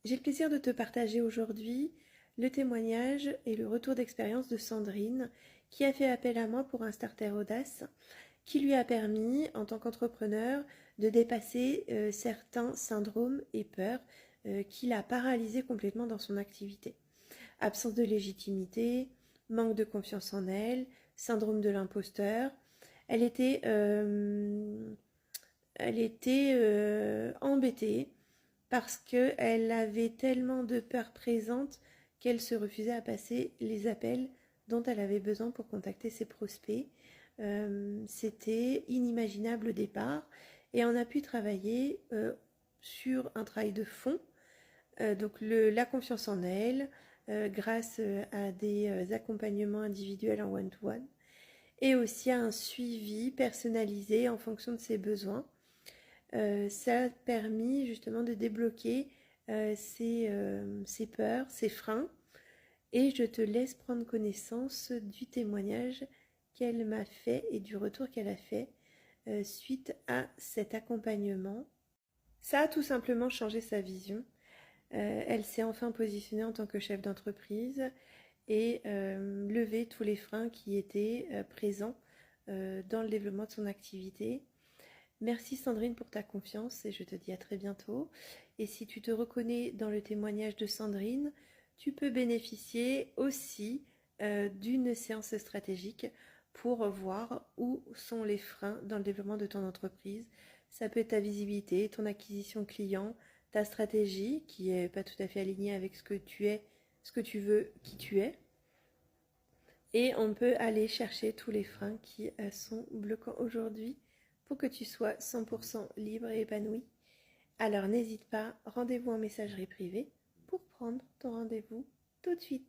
J'ai le plaisir de te partager aujourd'hui le témoignage et le retour d'expérience de Sandrine qui a fait appel à moi pour un starter audace qui lui a permis, en tant qu'entrepreneur, de dépasser certains syndromes et peurs qui l'a paralysé complètement dans son activité. Absence de légitimité, manque de confiance en elle, syndrome de l'imposteur. Elle était, embêtée parce qu'elle avait tellement de peurs présentes qu'elle se refusait à passer les appels dont elle avait besoin pour contacter ses prospects. C'était inimaginable au départ et on a pu travailler sur un travail de fond, donc la confiance en elle, grâce à des accompagnements individuels en one-to-one et aussi à un suivi personnalisé en fonction de ses besoins. Ça a permis justement de débloquer ses peurs, ses freins. Et je te laisse prendre connaissance du témoignage qu'elle m'a fait et du retour qu'elle a fait suite à cet accompagnement. Ça a tout simplement changé sa vision. Elle s'est enfin positionnée en tant que chef d'entreprise et levé tous les freins qui étaient présents dans le développement de son activité. Merci Sandrine pour ta confiance et je te dis à très bientôt. Et si tu te reconnais dans le témoignage de Sandrine, tu peux bénéficier aussi d'une séance stratégique pour voir où sont les freins dans le développement de ton entreprise. Ça peut être ta visibilité, ton acquisition client, ta stratégie qui n'est pas tout à fait alignée avec ce que tu es, ce que tu veux, qui tu es. Et on peut aller chercher tous les freins qui sont bloquants aujourd'hui pour que tu sois 100% libre et épanoui. Alors n'hésite pas, rendez-vous en messagerie privée pour prendre ton rendez-vous tout de suite.